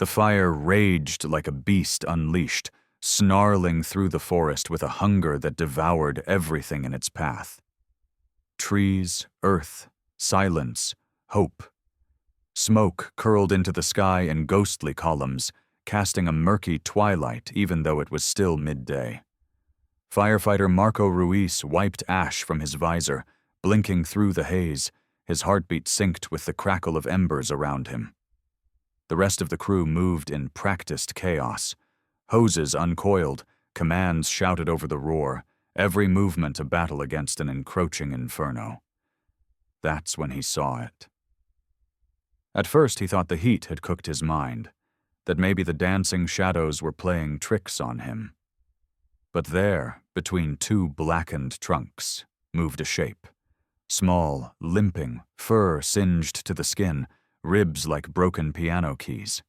The fire raged like a beast unleashed, snarling through the forest with a hunger that devoured everything in its path. Trees, earth, silence, hope. Smoke curled into the sky in ghostly columns, casting a murky twilight even though it was still midday. Firefighter Marco Ruiz wiped ash from his visor, blinking through the haze, his heartbeat synced with the crackle of embers around him. The rest of the crew moved in practiced chaos. Hoses uncoiled, commands shouted over the roar, every movement a battle against an encroaching inferno. That's when he saw it. At first he thought the heat had cooked his mind, that maybe the dancing shadows were playing tricks on him. But there, between two blackened trunks, moved a shape. Small, limping, fur singed to the skin, ribs like broken piano keys.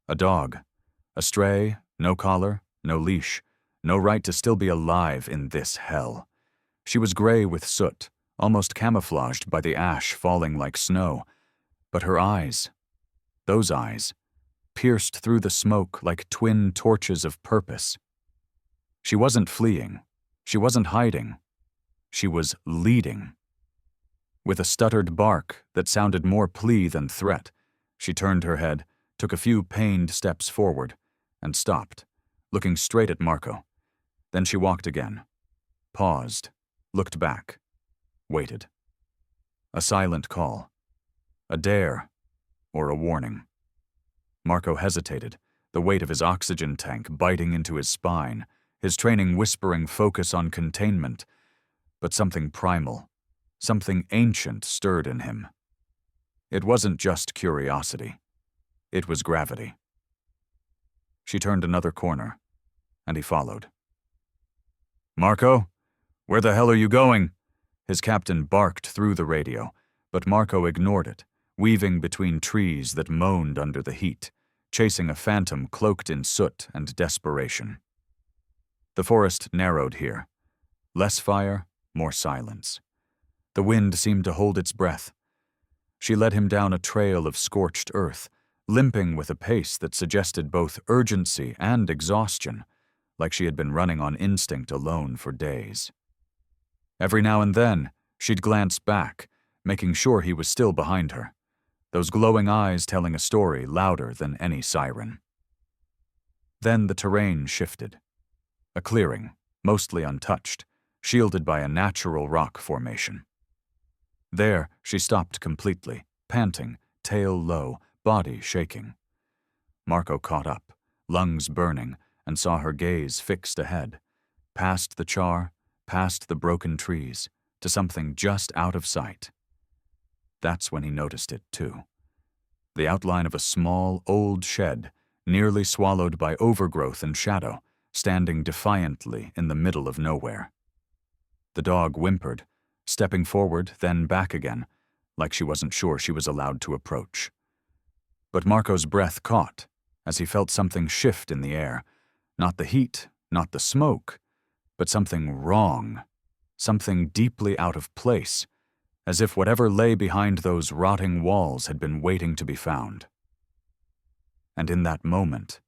A dog. A stray, no collar, no leash, no right to still be alive in this hell. She was gray with soot, almost camouflaged by the ash falling like snow. But her eyes, those eyes, pierced through the smoke like twin torches of purpose. She wasn't fleeing. She wasn't hiding. She was leading. With a stuttered bark that sounded more plea than threat, she turned her head, took a few pained steps forward, and stopped, looking straight at Marco. Then she walked again, paused, looked back, waited. A silent call. A dare, or a warning. Marco hesitated, the weight of his oxygen tank biting into his spine, his training whispering focus on containment. But something primal, something ancient stirred in him. It wasn't just curiosity. It was gravity. She turned another corner, and he followed. "Marco, where the hell are you going?" His captain barked through the radio, but Marco ignored it, weaving between trees that moaned under the heat, chasing a phantom cloaked in soot and desperation. The forest narrowed here. Less fire, more silence. The wind seemed to hold its breath. She led him down a trail of scorched earth, limping with a pace that suggested both urgency and exhaustion, like she had been running on instinct alone for days. Every now and then, she'd glance back, making sure he was still behind her, those glowing eyes telling a story louder than any siren. Then the terrain shifted. A clearing, mostly untouched, shielded by a natural rock formation. There, she stopped completely, panting, tail low, body shaking. Marco caught up, lungs burning, and saw her gaze fixed ahead, past the char, past the broken trees, to something just out of sight. That's when he noticed it, too. The outline of a small, old shed, nearly swallowed by overgrowth and shadow, standing defiantly in the middle of nowhere. The dog whimpered, stepping forward, then back again, like she wasn't sure she was allowed to approach. But Marco's breath caught as he felt something shift in the air. Not the heat, not the smoke, but something wrong, something deeply out of place, as if whatever lay behind those rotting walls had been waiting to be found. And in that moment,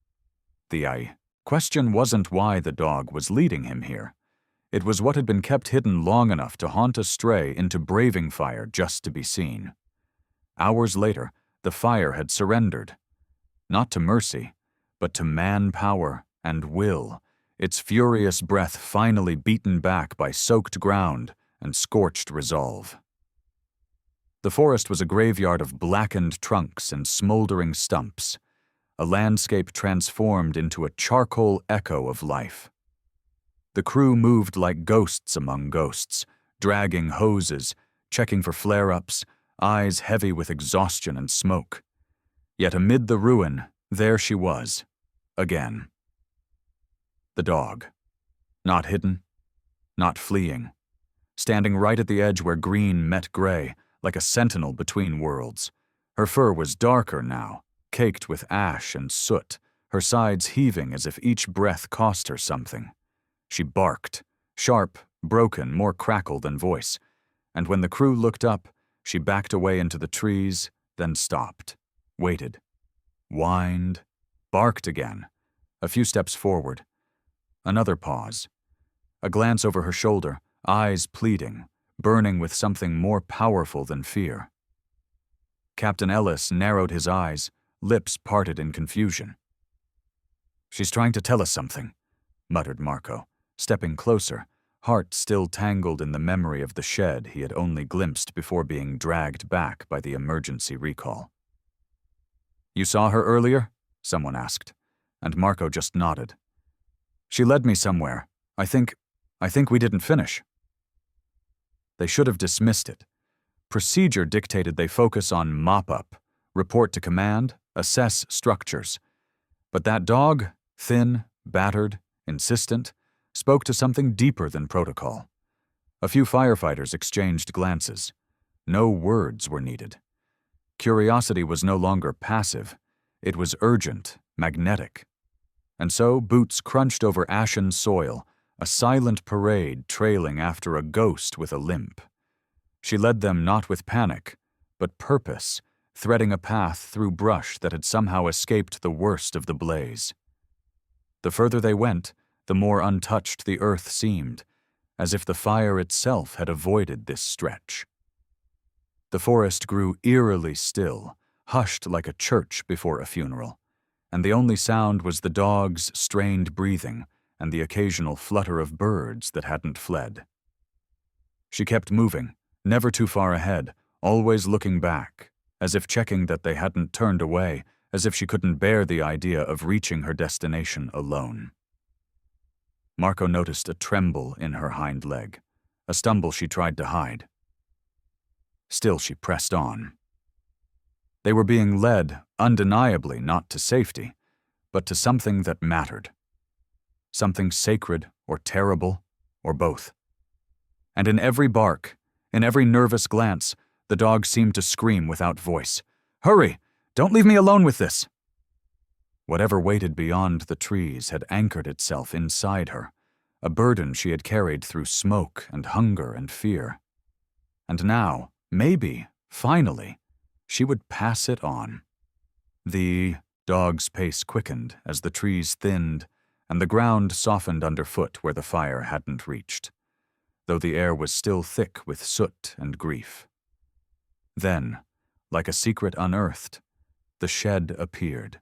the question wasn't why the dog was leading him here. It was what had been kept hidden long enough to haunt a stray into braving fire just to be seen. Hours later, the fire had surrendered. Not to mercy, but to manpower and will, its furious breath finally beaten back by soaked ground and scorched resolve. The forest was a graveyard of blackened trunks and smoldering stumps, a landscape transformed into a charcoal echo of life. The crew moved like ghosts among ghosts, dragging hoses, checking for flare-ups, eyes heavy with exhaustion and smoke. Yet amid the ruin, there she was, again. The dog. Not hidden, not fleeing. Standing right at the edge where green met gray, like a sentinel between worlds. Her fur was darker now, caked with ash and soot, her sides heaving as if each breath cost her something. She barked, sharp, broken, more crackle than voice, and when the crew looked up, she backed away into the trees, then stopped, waited, whined, barked again. A few steps forward. Another pause. A glance over her shoulder, eyes pleading, burning with something more powerful than fear. Captain Ellis narrowed his eyes, lips parted in confusion. "She's trying to tell us something," muttered Marco, stepping closer, heart still tangled in the memory of the shed he had only glimpsed before being dragged back by the emergency recall. "You saw her earlier?" someone asked, and Marco just nodded. "She led me somewhere. I think we didn't finish." They should have dismissed it. Procedure dictated they focus on mop-up, report to command, assess structures. But that dog, thin, battered, insistent, spoke to something deeper than protocol. A few firefighters exchanged glances. No words were needed. Curiosity was no longer passive. It was urgent, magnetic. And so boots crunched over ashen soil, a silent parade trailing after a ghost with a limp. She led them not with panic, but purpose, threading a path through brush that had somehow escaped the worst of the blaze. The further they went, the more untouched the earth seemed, as if the fire itself had avoided this stretch. The forest grew eerily still, hushed like a church before a funeral, and the only sound was the dog's strained breathing and the occasional flutter of birds that hadn't fled. She kept moving, never too far ahead, always looking back, as if checking that they hadn't turned away, as if she couldn't bear the idea of reaching her destination alone. Marco noticed a tremble in her hind leg, a stumble she tried to hide. Still she pressed on. They were being led, undeniably not to safety, but to something that mattered. Something sacred or terrible, or both. And in every bark, in every nervous glance, the dog seemed to scream without voice. "Hurry! Don't leave me alone with this!" Whatever waited beyond the trees had anchored itself inside her, a burden she had carried through smoke and hunger and fear. And now, maybe, finally, she would pass it on. The dog's pace quickened as the trees thinned and the ground softened underfoot where the fire hadn't reached, though the air was still thick with soot and grief. Then, like a secret unearthed, the shed appeared.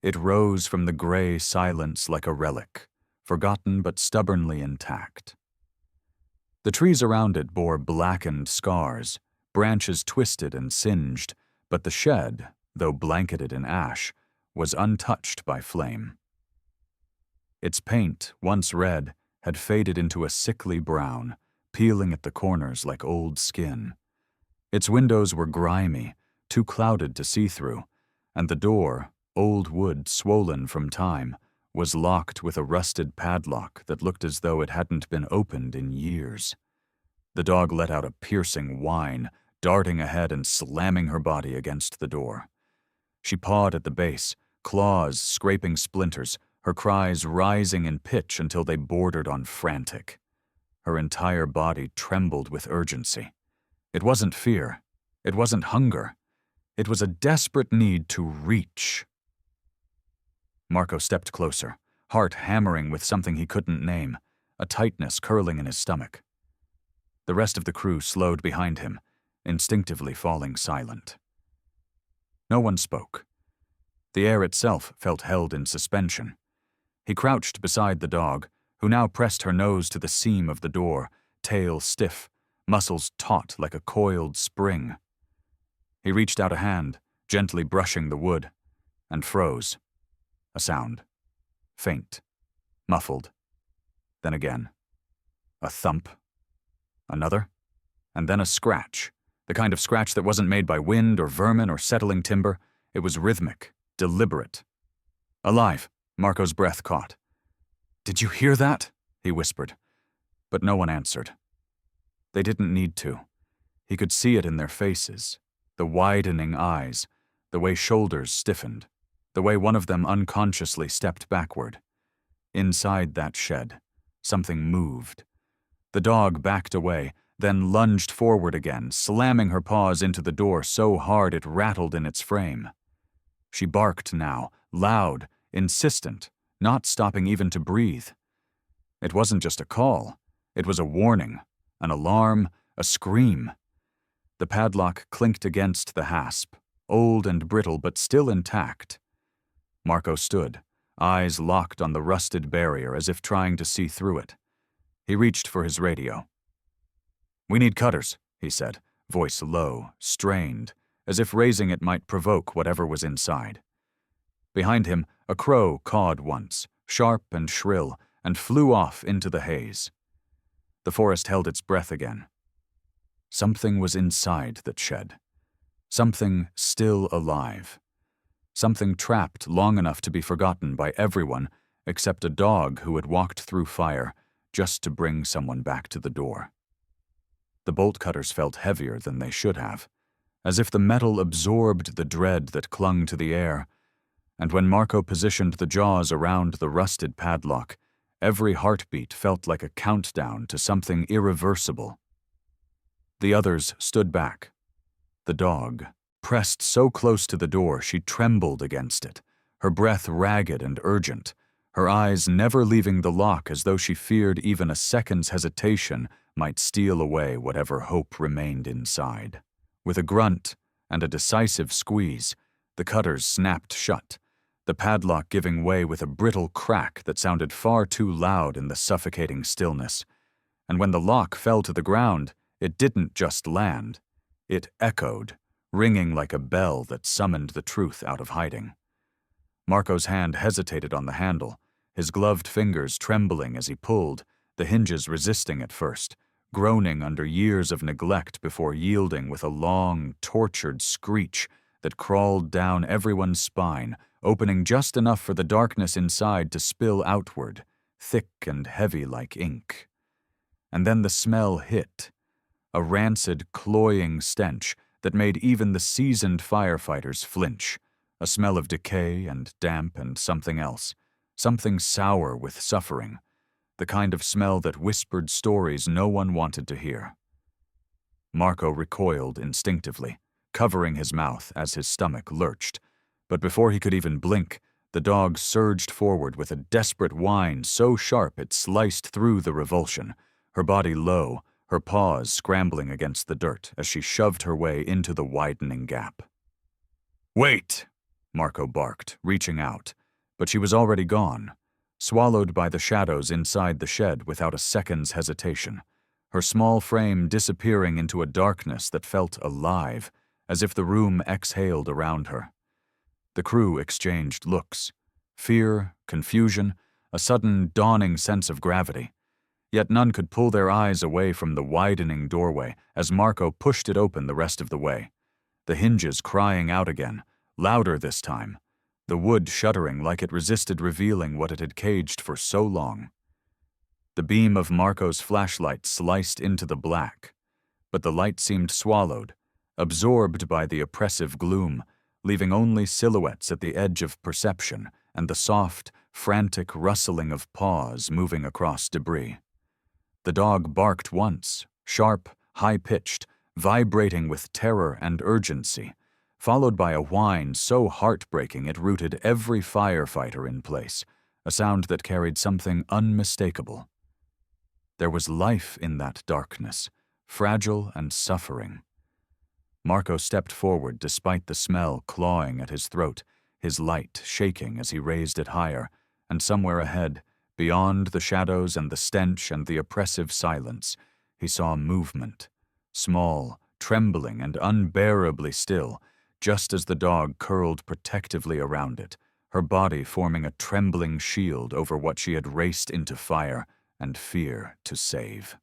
It rose from the gray silence like a relic, forgotten but stubbornly intact. The trees around it bore blackened scars, branches twisted and singed, but the shed, though blanketed in ash, was untouched by flame. Its paint, once red, had faded into a sickly brown, peeling at the corners like old skin. Its windows were grimy, too clouded to see through, and the door, old wood swollen from time, was locked with a rusted padlock that looked as though it hadn't been opened in years. The dog let out a piercing whine, darting ahead and slamming her body against the door. She pawed at the base, claws scraping splinters, her cries rising in pitch until they bordered on frantic. Her entire body trembled with urgency. It wasn't fear. It wasn't hunger. It was a desperate need to reach. Marco stepped closer, heart hammering with something he couldn't name, a tightness curling in his stomach. The rest of the crew slowed behind him, instinctively falling silent. No one spoke. The air itself felt held in suspension. He crouched beside the dog, who now pressed her nose to the seam of the door, tail stiff, muscles taut like a coiled spring. He reached out a hand, gently brushing the wood, and froze. A sound. Faint. Muffled. Then again. A thump. Another. And then a scratch. The kind of scratch that wasn't made by wind or vermin or settling timber. It was rhythmic, deliberate. Alive, Marco's breath caught. "Did you hear that?" he whispered. But no one answered. They didn't need to. He could see it in their faces, the widening eyes, the way shoulders stiffened, the way one of them unconsciously stepped backward. Inside that shed, something moved. The dog backed away, then lunged forward again, slamming her paws into the door so hard it rattled in its frame. She barked now, loud, insistent, not stopping even to breathe. It wasn't just a call. It was a warning, an alarm, a scream. The padlock clinked against the hasp, old and brittle but still intact. Marco stood, eyes locked on the rusted barrier as if trying to see through it. He reached for his radio. "We need cutters," he said, voice low, strained, as if raising it might provoke whatever was inside. Behind him, a crow cawed once, sharp and shrill, and flew off into the haze. The forest held its breath again. Something was inside that shed. Something still alive. Something trapped long enough to be forgotten by everyone except a dog who had walked through fire just to bring someone back to the door. The bolt cutters felt heavier than they should have, as if the metal absorbed the dread that clung to the air, and when Marco positioned the jaws around the rusted padlock, every heartbeat felt like a countdown to something irreversible. The others stood back. The dog, pressed so close to the door she trembled against it, her breath ragged and urgent, her eyes never leaving the lock as though she feared even a second's hesitation might steal away whatever hope remained inside. With a grunt and a decisive squeeze, the cutters snapped shut, the padlock giving way with a brittle crack that sounded far too loud in the suffocating stillness. And when the lock fell to the ground, it didn't just land. It echoed, ringing like a bell that summoned the truth out of hiding. Marco's hand hesitated on the handle, his gloved fingers trembling as he pulled, the hinges resisting at first, groaning under years of neglect before yielding with a long, tortured screech that crawled down everyone's spine, opening just enough for the darkness inside to spill outward, thick and heavy like ink. And then the smell hit, a rancid, cloying stench that made even the seasoned firefighters flinch, a smell of decay and damp and something else, something sour with suffering, the kind of smell that whispered stories no one wanted to hear. Marco recoiled instinctively, covering his mouth as his stomach lurched, but before he could even blink, the dog surged forward with a desperate whine so sharp it sliced through the revulsion, her body low, her paws scrambling against the dirt as she shoved her way into the widening gap. "Wait!" Marco barked, reaching out, but she was already gone, swallowed by the shadows inside the shed without a second's hesitation, her small frame disappearing into a darkness that felt alive, as if the room exhaled around her. The crew exchanged looks, fear, confusion, a sudden dawning sense of gravity. Yet none could pull their eyes away from the widening doorway as Marco pushed it open the rest of the way, the hinges crying out again, louder this time, the wood shuddering like it resisted revealing what it had caged for so long. The beam of Marco's flashlight sliced into the black, but the light seemed swallowed, absorbed by the oppressive gloom, leaving only silhouettes at the edge of perception and the soft, frantic rustling of paws moving across debris. The dog barked once, sharp, high-pitched, vibrating with terror and urgency, followed by a whine so heartbreaking it rooted every firefighter in place, a sound that carried something unmistakable. There was life in that darkness, fragile and suffering. Marco stepped forward despite the smell clawing at his throat, his light shaking as he raised it higher, and somewhere ahead, beyond the shadows and the stench and the oppressive silence, he saw movement, small, trembling, and unbearably still, just as the dog curled protectively around it, her body forming a trembling shield over what she had raced into fire and fear to save.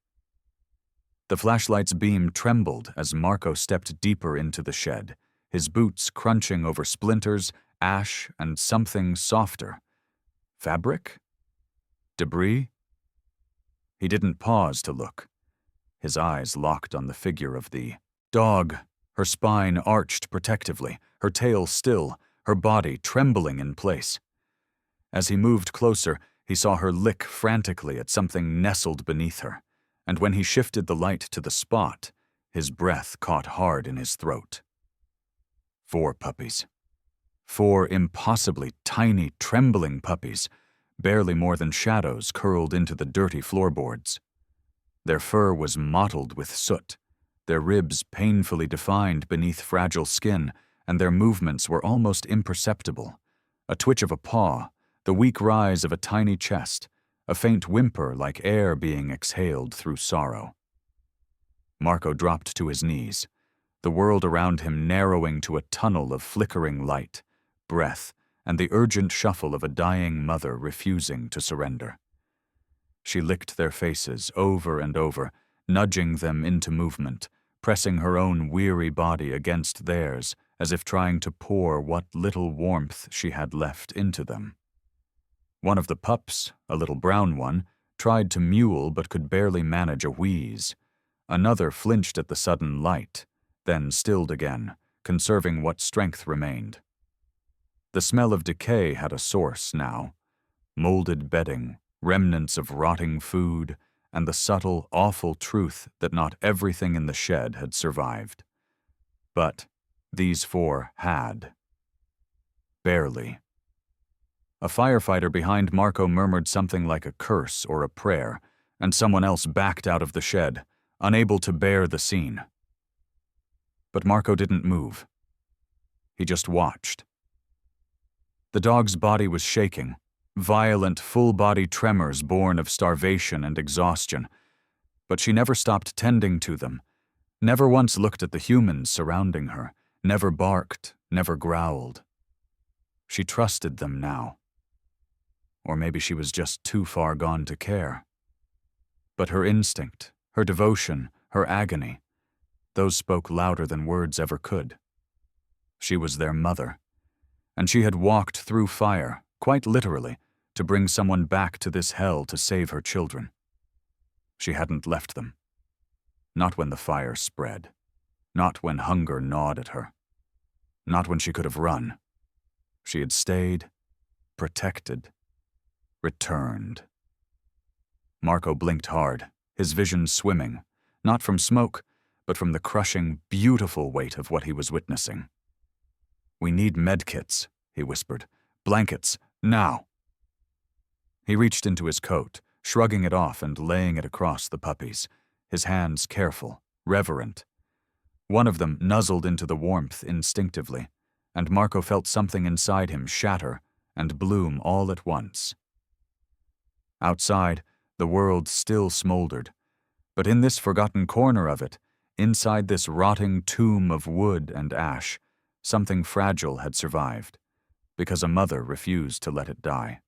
The flashlight's beam trembled as Marco stepped deeper into the shed, his boots crunching over splinters, ash, and something softer. Fabric? Debris? He didn't pause to look. His eyes locked on the figure of the dog, her spine arched protectively, her tail still, her body trembling in place. As he moved closer, he saw her lick frantically at something nestled beneath her, and when he shifted the light to the spot, his breath caught hard in his throat. 4 puppies. 4 impossibly tiny, trembling puppies, barely more than shadows curled into the dirty floorboards. Their fur was mottled with soot, their ribs painfully defined beneath fragile skin, and their movements were almost imperceptible. A twitch of a paw, the weak rise of a tiny chest, a faint whimper like air being exhaled through sorrow. Marco dropped to his knees, the world around him narrowing to a tunnel of flickering light, breath, and the urgent shuffle of a dying mother refusing to surrender. She licked their faces over and over, nudging them into movement, pressing her own weary body against theirs as if trying to pour what little warmth she had left into them. One of the pups, a little brown one, tried to mewl but could barely manage a wheeze. Another flinched at the sudden light, then stilled again, conserving what strength remained. The smell of decay had a source now. Molded bedding, remnants of rotting food, and the subtle, awful truth that not everything in the shed had survived. But these 4 had. Barely. A firefighter behind Marco murmured something like a curse or a prayer, and someone else backed out of the shed, unable to bear the scene. But Marco didn't move. He just watched. The dog's body was shaking, violent full-body tremors born of starvation and exhaustion, but she never stopped tending to them, never once looked at the humans surrounding her, never barked, never growled. She trusted them now. Or maybe she was just too far gone to care. But her instinct, her devotion, her agony, those spoke louder than words ever could. She was their mother, and she had walked through fire, quite literally, to bring someone back to this hell to save her children. She hadn't left them. Not when the fire spread. Not when hunger gnawed at her. Not when she could have run. She had stayed, protected, returned. Marco blinked hard, his vision swimming, not from smoke, but from the crushing, beautiful weight of what he was witnessing. "We need medkits," he whispered. "Blankets, now." He reached into his coat, shrugging it off and laying it across the puppies, his hands careful, reverent. One of them nuzzled into the warmth instinctively, and Marco felt something inside him shatter and bloom all at once. Outside, the world still smoldered, but in this forgotten corner of it, inside this rotting tomb of wood and ash, something fragile had survived, because a mother refused to let it die.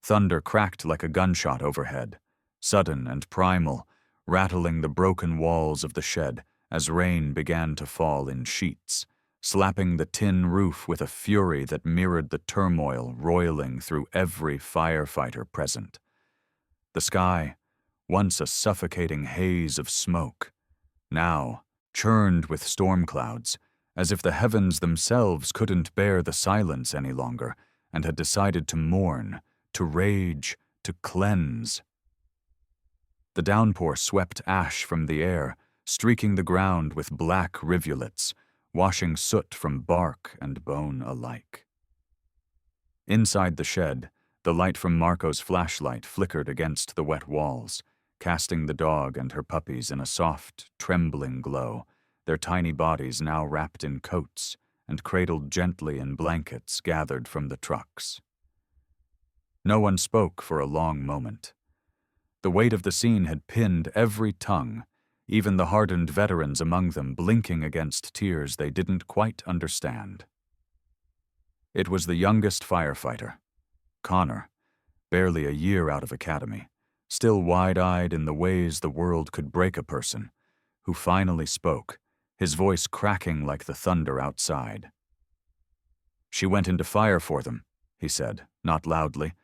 Thunder cracked like a gunshot overhead, sudden and primal, rattling the broken walls of the shed as rain began to fall in sheets, slapping the tin roof with a fury that mirrored the turmoil roiling through every firefighter present. The sky, once a suffocating haze of smoke, now churned with storm clouds, as if the heavens themselves couldn't bear the silence any longer and had decided to mourn, to rage, to cleanse. The downpour swept ash from the air, streaking the ground with black rivulets, washing soot from bark and bone alike. Inside the shed, the light from Marco's flashlight flickered against the wet walls, casting the dog and her puppies in a soft, trembling glow, their tiny bodies now wrapped in coats and cradled gently in blankets gathered from the trucks. No one spoke for a long moment. The weight of the scene had pinned every tongue, even the hardened veterans among them blinking against tears they didn't quite understand. It was the youngest firefighter, Connor, barely a year out of academy, still wide-eyed in the ways the world could break a person, who finally spoke, his voice cracking like the thunder outside. "She went into fire for them," he said, not loudly,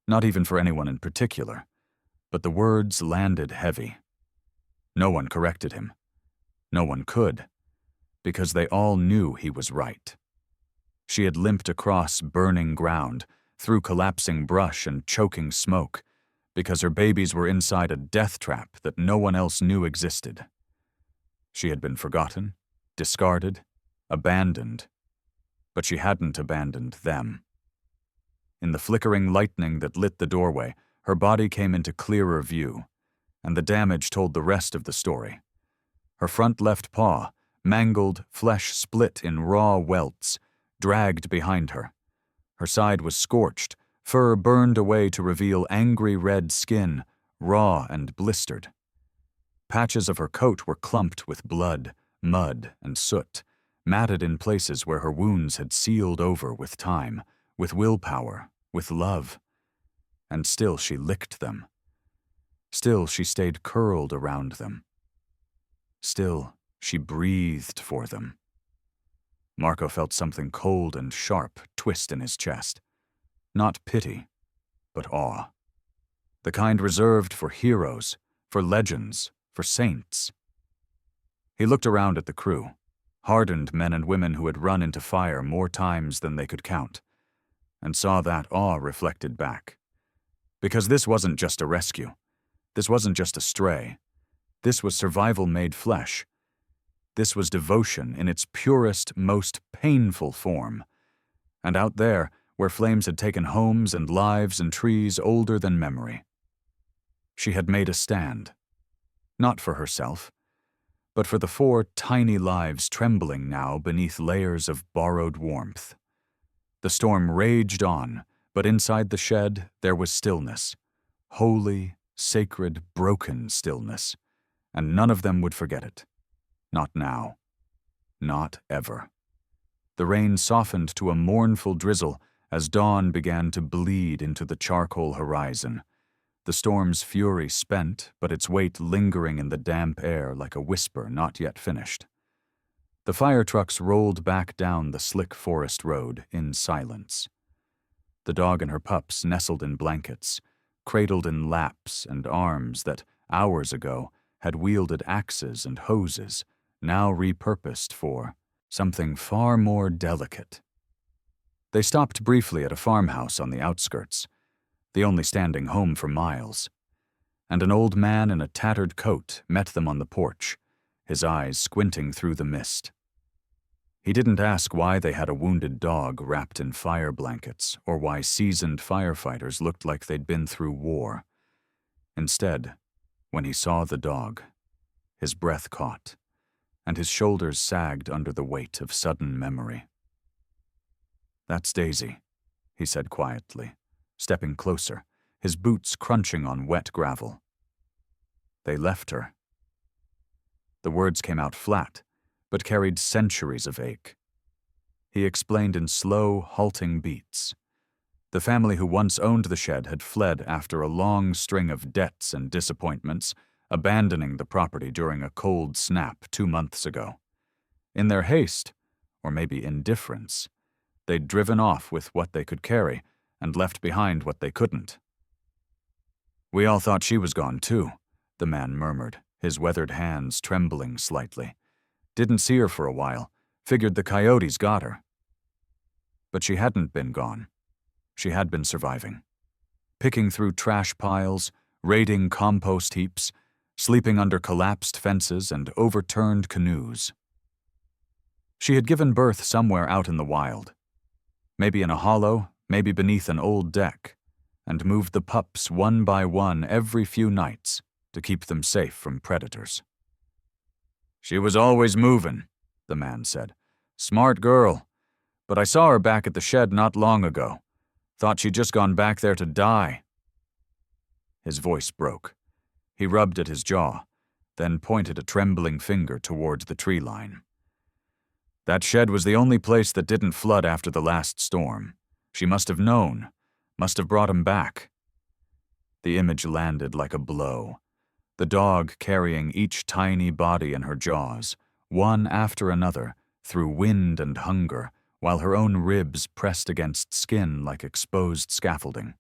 not even for anyone in particular, but the words landed heavy. No one corrected him. No one could, because they all knew he was right. She had limped across burning ground, through collapsing brush and choking smoke, because her babies were inside a death trap that no one else knew existed. She had been forgotten, discarded, abandoned, but she hadn't abandoned them. In the flickering lightning that lit the doorway, her body came into clearer view, and the damage told the rest of the story. Her front left paw, mangled, flesh split in raw welts, dragged behind her. Her side was scorched, fur burned away to reveal angry red skin, raw and blistered. Patches of her coat were clumped with blood, mud, and soot, matted in places where her wounds had sealed over with time, with willpower, with love. And still she licked them. Still she stayed curled around them. Still she breathed for them. Marco felt something cold and sharp twist in his chest. Not pity, but awe. The kind reserved for heroes, for legends, for saints. He looked around at the crew, hardened men and women who had run into fire more times than they could count, and saw that awe reflected back. Because this wasn't just a rescue. This wasn't just a stray. This was survival made flesh. This was devotion in its purest, most painful form. And out there, where flames had taken homes and lives and trees older than memory, she had made a stand. Not for herself, but for the 4 tiny lives trembling now beneath layers of borrowed warmth. The storm raged on, but inside the shed there was stillness. Holy, sacred, broken stillness. And none of them would forget it. Not now. Not ever. The rain softened to a mournful drizzle as dawn began to bleed into the charcoal horizon. The storm's fury spent, but its weight lingering in the damp air like a whisper not yet finished. The fire trucks rolled back down the slick forest road in silence. The dog and her pups nestled in blankets, cradled in laps and arms that, hours ago, had wielded axes and hoses, now repurposed for something far more delicate. They stopped briefly at a farmhouse on the outskirts, the only standing home for miles, and an old man in a tattered coat met them on the porch, his eyes squinting through the mist. He didn't ask why they had a wounded dog wrapped in fire blankets or why seasoned firefighters looked like they'd been through war. Instead, when he saw the dog, his breath caught, and his shoulders sagged under the weight of sudden memory. "That's Daisy," he said quietly, stepping closer, his boots crunching on wet gravel. "They left her." The words came out flat, but carried centuries of ache. He explained in slow, halting beats. The family who once owned the shed had fled after a long string of debts and disappointments, abandoning the property during a cold snap 2 months ago. In their haste, or maybe indifference, they'd driven off with what they could carry and left behind what they couldn't. "We all thought she was gone too," the man murmured, his weathered hands trembling slightly. "Didn't see her for a while. Figured the coyotes got her." But she hadn't been gone. She had been surviving. Picking through trash piles, raiding compost heaps, sleeping under collapsed fences and overturned canoes. She had given birth somewhere out in the wild. Maybe in a hollow, maybe beneath an old deck, and moved the pups one by one every few nights to keep them safe from predators. "She was always moving," the man said. "Smart girl. But I saw her back at the shed not long ago. Thought she'd just gone back there to die." His voice broke. He rubbed at his jaw, then pointed a trembling finger towards the tree line. "That shed was the only place that didn't flood after the last storm. She must have known, must have brought him back." The image landed like a blow. The dog carrying each tiny body in her jaws, one after another, through wind and hunger, while her own ribs pressed against skin like exposed scaffolding.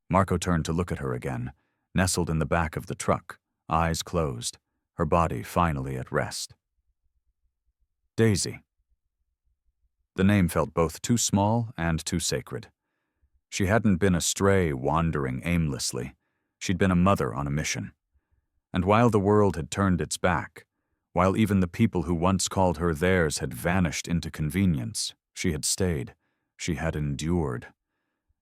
Marco turned to look at her again, nestled in the back of the truck, eyes closed, her body finally at rest. Daisy. The name felt both too small and too sacred. She hadn't been a stray wandering aimlessly. She'd been a mother on a mission. And while the world had turned its back, While even the people who once called her theirs had vanished into convenience, she had stayed. She had endured.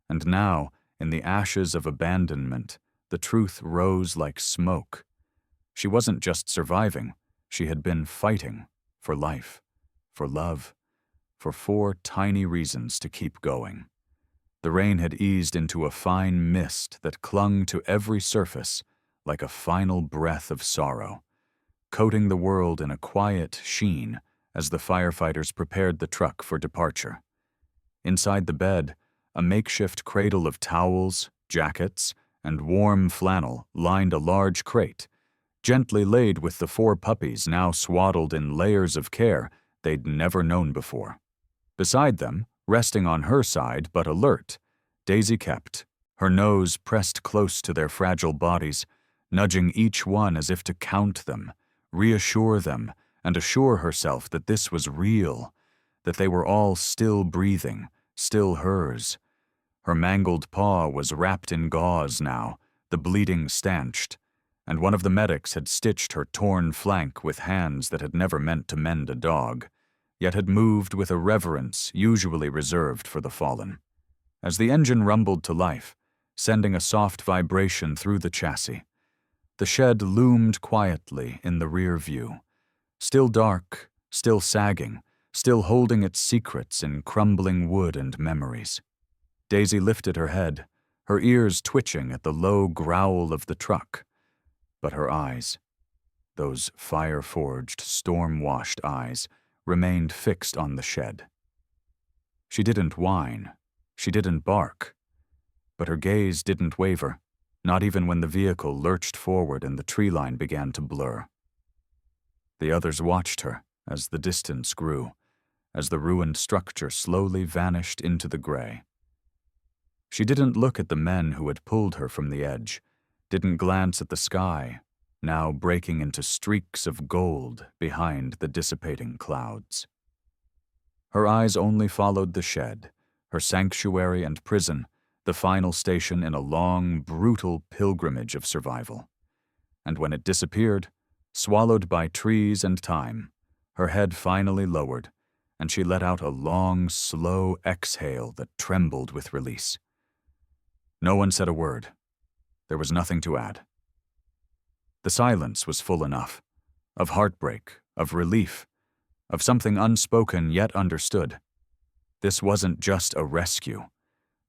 And now, in the ashes of abandonment, the truth rose like smoke. She wasn't just surviving, she had been fighting for life, for love, for 4 tiny reasons to keep going. The rain had eased into a fine mist that clung to every surface like a final breath of sorrow, coating the world in a quiet sheen as the firefighters prepared the truck for departure. Inside the bed, a makeshift cradle of towels, jackets, and warm flannel lined a large crate, gently laid with the 4 puppies now swaddled in layers of care they'd never known before. Beside them, resting on her side but alert, Daisy kept, her nose pressed close to their fragile bodies, nudging each one as if to count them, reassure them, and assure herself that this was real, that they were all still breathing, still hers. Her mangled paw was wrapped in gauze now, the bleeding stanched, and one of the medics had stitched her torn flank with hands that had never meant to mend a dog, yet had moved with a reverence usually reserved for the fallen. As the engine rumbled to life, sending a soft vibration through the chassis, the shed loomed quietly in the rear view, still dark, still sagging, still holding its secrets in crumbling wood and memories. Daisy lifted her head, her ears twitching at the low growl of the truck, but her eyes, those fire-forged, storm-washed eyes, remained fixed on the shed. She didn't whine, she didn't bark, but her gaze didn't waver, not even when the vehicle lurched forward and the tree line began to blur. The others watched her as the distance grew, as the ruined structure slowly vanished into the gray. She didn't look at the men who had pulled her from the edge, didn't glance at the sky, now breaking into streaks of gold behind the dissipating clouds. Her eyes only followed the shed, her sanctuary and prison, the final station in a long, brutal pilgrimage of survival. And when it disappeared, swallowed by trees and time, her head finally lowered, and she let out a long, slow exhale that trembled with release. No one said a word. There was nothing to add. The silence was full enough, of heartbreak, of relief, of something unspoken yet understood. This wasn't just a rescue.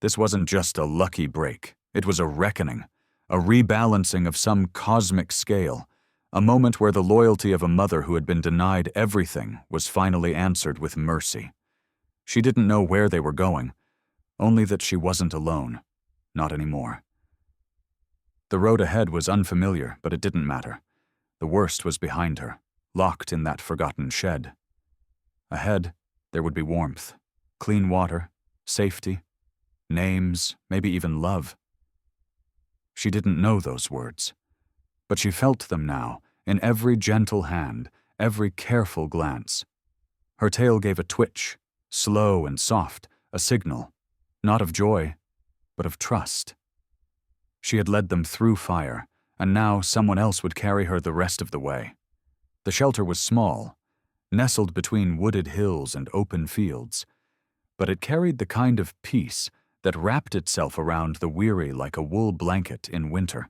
This wasn't just a lucky break. It was a reckoning, a rebalancing of some cosmic scale, a moment where the loyalty of a mother who had been denied everything was finally answered with mercy. She didn't know where they were going, only that she wasn't alone. Not anymore. The road ahead was unfamiliar, but it didn't matter. The worst was behind her, locked in that forgotten shed. Ahead, there would be warmth, clean water, safety, names, maybe even love. She didn't know those words, but she felt them now, in every gentle hand, every careful glance. Her tail gave a twitch, slow and soft, a signal, not of joy, but of trust. She had led them through fire, and now someone else would carry her the rest of the way. The shelter was small, nestled between wooded hills and open fields, but it carried the kind of peace that wrapped itself around the weary like a wool blanket in winter.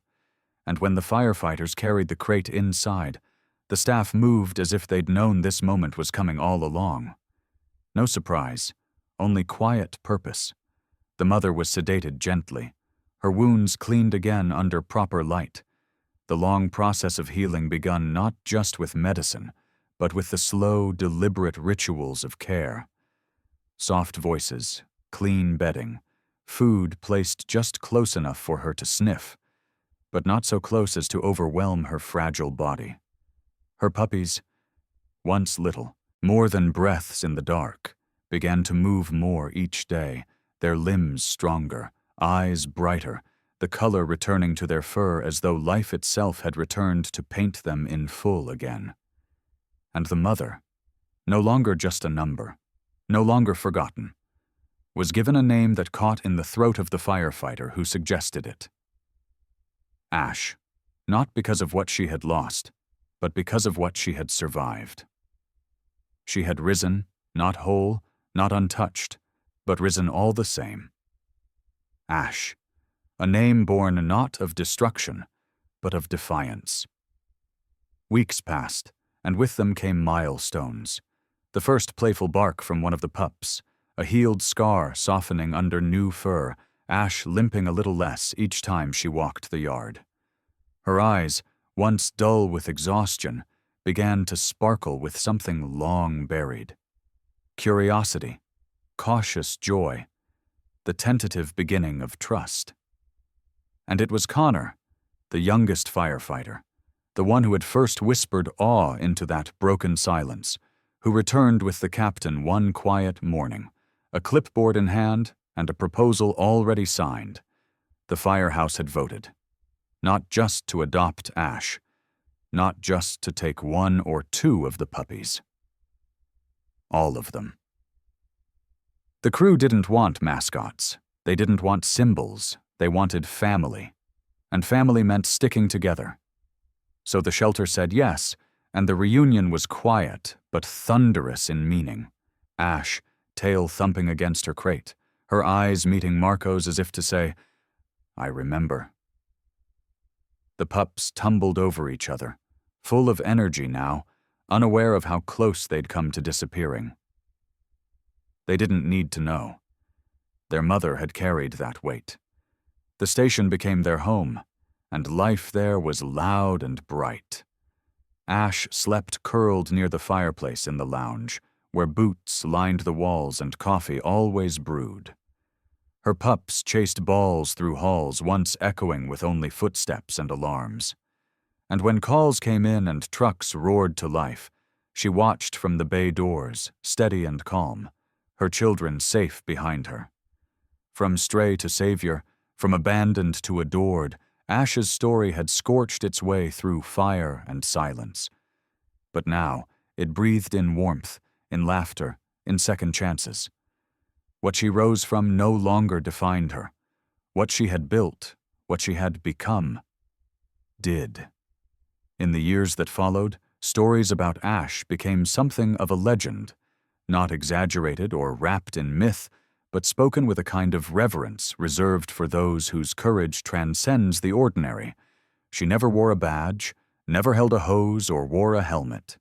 And when the firefighters carried the crate inside, the staff moved as if they'd known this moment was coming all along. No surprise, only quiet purpose. The mother was sedated gently, her wounds cleaned again under proper light. The long process of healing begun not just with medicine, but with the slow, deliberate rituals of care. Soft voices, clean bedding, food placed just close enough for her to sniff, but not so close as to overwhelm her fragile body. Her puppies, once little, more than breaths in the dark, began to move more each day, their limbs stronger, eyes brighter, the color returning to their fur as though life itself had returned to paint them in full again. And the mother, no longer just a number, no longer forgotten, was given a name that caught in the throat of the firefighter who suggested it. Ash, not because of what she had lost, but because of what she had survived. She had risen, not whole, not untouched, but risen all the same. Ash, a name born not of destruction, but of defiance. Weeks passed, and with them came milestones. The first playful bark from one of the pups, a healed scar softening under new fur, Ash limping a little less each time she walked the yard. Her eyes, once dull with exhaustion, began to sparkle with something long buried. Curiosity, cautious joy, the tentative beginning of trust. And it was Connor, the youngest firefighter, the one who had first whispered awe into that broken silence, who returned with the captain one quiet morning, a clipboard in hand and a proposal already signed. The firehouse had voted, not just to adopt Ash, not just to take one or two of the puppies. All of them. The crew didn't want mascots. They didn't want symbols. They wanted family. And family meant sticking together. So the shelter said yes, and the reunion was quiet but thunderous in meaning. Ash, tail thumping against her crate, her eyes meeting Marco's as if to say, "I remember." The pups tumbled over each other, full of energy now, unaware of how close they'd come to disappearing. They didn't need to know. Their mother had carried that weight. The station became their home, and life there was loud and bright. Ash slept curled near the fireplace in the lounge, where boots lined the walls and coffee always brewed. Her pups chased balls through halls once echoing with only footsteps and alarms. And when calls came in and trucks roared to life, she watched from the bay doors, steady and calm, her children safe behind her. From stray to savior, from abandoned to adored, Ash's story had scorched its way through fire and silence. But now it breathed in warmth, in laughter, in second chances. What she rose from no longer defined her. What she had built, what she had become, did. In the years that followed, stories about Ash became something of a legend, not exaggerated or wrapped in myth, but spoken with a kind of reverence reserved for those whose courage transcends the ordinary. She never wore a badge, never held a hose or wore a helmet.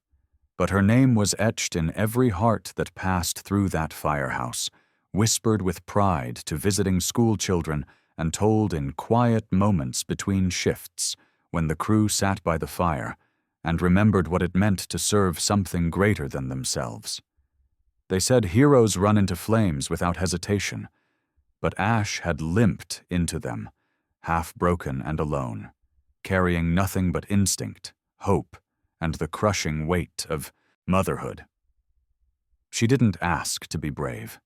But her name was etched in every heart that passed through that firehouse, whispered with pride to visiting school children and told in quiet moments between shifts when the crew sat by the fire and remembered what it meant to serve something greater than themselves. They said heroes run into flames without hesitation, but Ash had limped into them, half-broken and alone, carrying nothing but instinct, hope, and the crushing weight of motherhood. She didn't ask to be brave.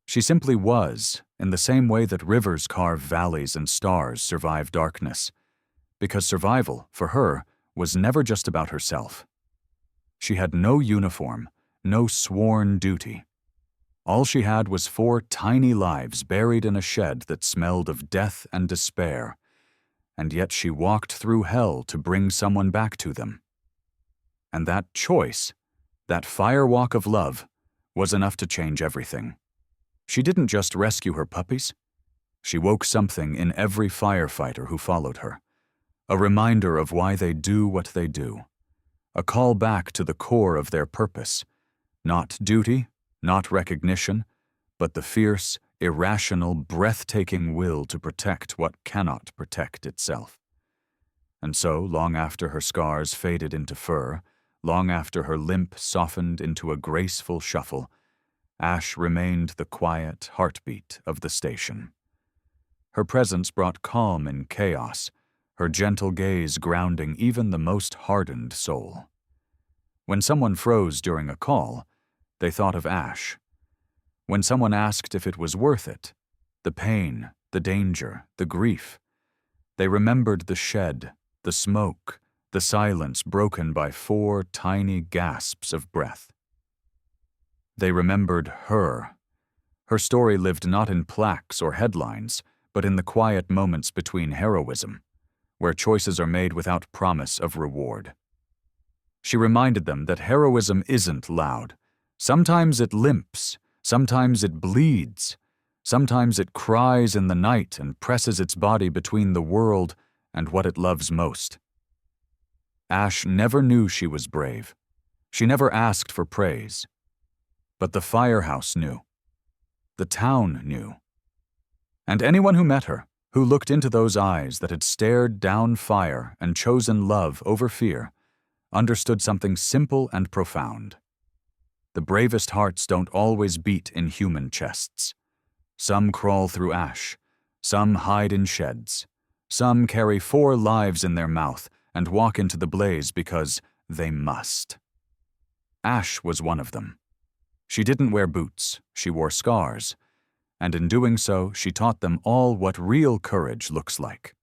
She simply was, in the same way that rivers carve valleys and stars survive darkness, because survival, for her, was never just about herself. She had no uniform, no sworn duty. All she had was 4 tiny lives buried in a shed that smelled of death and despair, and yet she walked through hell to bring someone back to them. And that choice, that firewalk of love, was enough to change everything. She didn't just rescue her puppies. She woke something in every firefighter who followed her, a reminder of why they do what they do, a call back to the core of their purpose, not duty, not recognition, but the fierce, irrational, breathtaking will to protect what cannot protect itself. And so, long after her scars faded into fur, long after her limp softened into a graceful shuffle, Ash remained the quiet heartbeat of the station. Her presence brought calm in chaos, her gentle gaze grounding even the most hardened soul. When someone froze during a call, they thought of Ash. When someone asked if it was worth it, the pain, the danger, the grief, they remembered the shed, the smoke, the silence broken by 4 tiny gasps of breath. They remembered her. Her story lived not in plaques or headlines, but in the quiet moments between heroism, where choices are made without promise of reward. She reminded them that heroism isn't loud. Sometimes it limps, sometimes it bleeds, sometimes it cries in the night and presses its body between the world and what it loves most. Ash never knew she was brave. She never asked for praise. But the firehouse knew. The town knew. And anyone who met her, who looked into those eyes that had stared down fire and chosen love over fear, understood something simple and profound. The bravest hearts don't always beat in human chests. Some crawl through ash, some hide in sheds, some carry 4 lives in their mouth and walk into the blaze because they must. Ash was one of them. She didn't wear boots, she wore scars, and in doing so, she taught them all what real courage looks like.